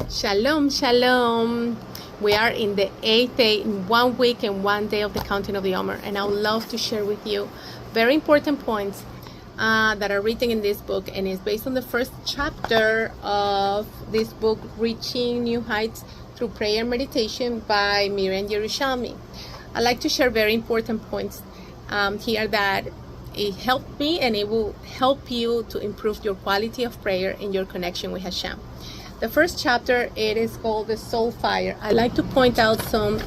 Shalom, shalom. We are in the 8th day, in 1 week and 1 day of the counting of the Omer, and I would love to share with you very important points that are written in this book, and it's based on the first chapter of this book, Reaching New Heights Through Prayer and Meditation by Miriam Yerushalmi. I'd like to share very important points here that it helped me, and it will help you to improve your quality of prayer and your connection with Hashem. The first chapter, it is called the soul fire. I like to point out some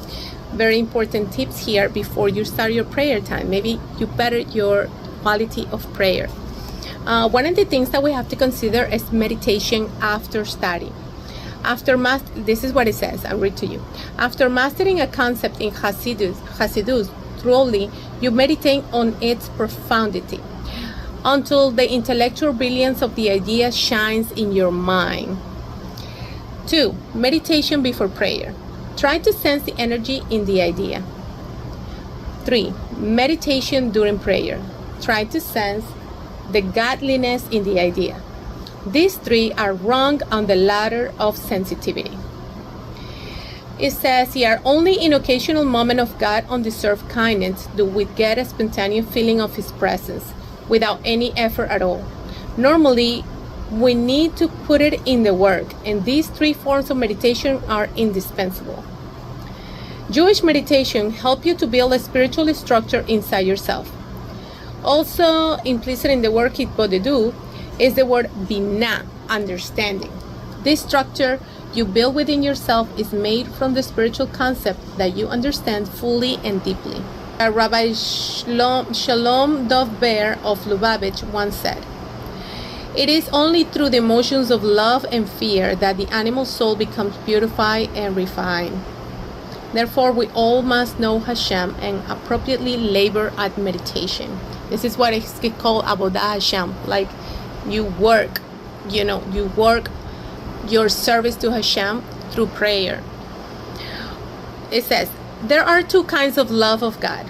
very important tips here before you start your prayer time. Maybe you better your quality of prayer. One of the things that we have to consider is meditation after study. This is what it says. I'll read to you. After mastering a concept in Chesed, truly, you meditate on its profundity until the intellectual brilliance of the idea shines in your mind. 2. Meditation before prayer. Try to sense the energy in the idea. 3. Meditation during prayer. Try to sense the godliness in the idea. These 3 are wrong on the ladder of sensitivity. It says here, only in occasional moment of God undeserved kindness do we get a spontaneous feeling of His presence without any effort at all. Normally, we need to put it in the work, and these 3 forms of meditation are indispensable. Jewish meditation helps you to build a spiritual structure inside yourself. Also implicit in the word hitbodedu is the word binah, understanding. This structure you build within yourself is made from the spiritual concept that you understand fully and deeply. Rabbi Shalom Dov Ber of Lubavitch once said, "It is only through the emotions of love and fear that the animal soul becomes purified and refined. Therefore, we all must know Hashem and appropriately labor at meditation." This is what is called Avodah Hashem. Like you work your service to Hashem through prayer. It says, there are 2 kinds of love of God.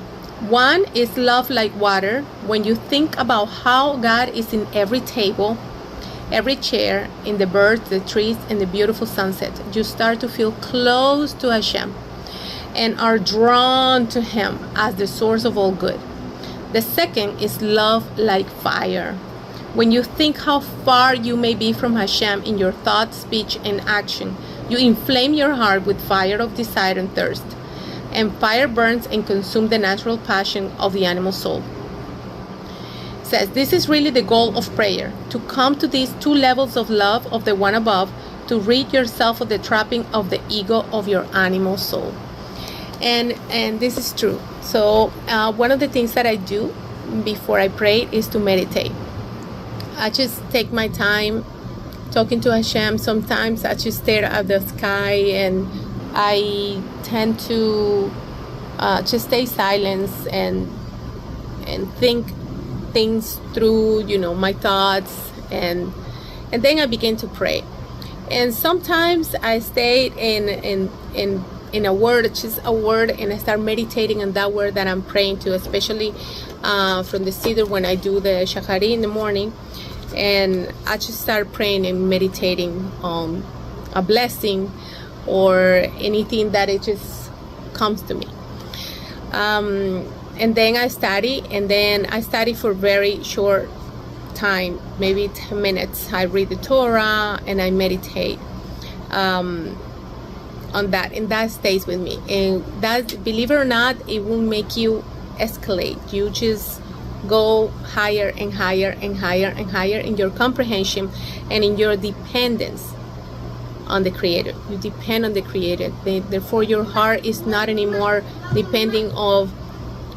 One is love like water. When you think about how God is in every table, every chair, in the birds, the trees, and the beautiful sunset, you start to feel close to Hashem and are drawn to Him as the source of all good. The second is love like fire. When you think how far you may be from Hashem in your thought, speech, and action, you inflame your heart with fire of desire and thirst. And fire burns and consumes the natural passion of the animal soul. It says, this is really the goal of prayer, to come to these 2 levels of love of the one above, to rid yourself of the trapping of the ego of your animal soul. And this is true. So one of the things that I do before I pray is to meditate. I just take my time talking to Hashem. Sometimes I just stare at the sky, and I tend to just stay silent and think things through, my thoughts, and then I begin to pray. And sometimes I stay in a word, just a word, and I start meditating on that word that I'm praying to, especially from the Siddur when I do the Shachari in the morning. And I just start praying and meditating on a blessing or anything that it just comes to me. And then I study, for very short time, maybe 10 minutes. I read the Torah and I meditate on that, and that stays with me. And that, believe it or not, it will make you escalate. You just go higher and higher and higher and higher in your comprehension and in your dependence on the Creator. You depend on the Creator. Therefore, your heart is not anymore depending of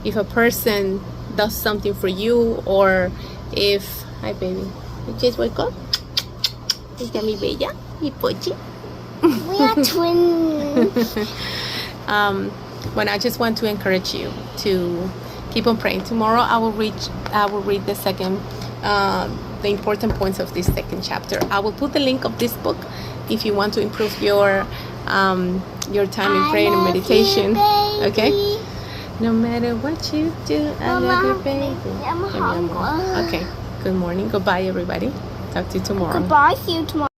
if a person does something for you, or if... Hi, baby. You just wake up? Is that mi bella? Mi pochi? We are twins. When I just want to encourage you to keep on praying. Tomorrow I will read the second, the important points of this second chapter. I will put the link of this book if you want to improve your time in prayer and meditation. Okay. No matter what you do, I love you, baby. I'm hungry. Okay. Good morning. Goodbye, everybody. Talk to you tomorrow. Goodbye. See you tomorrow.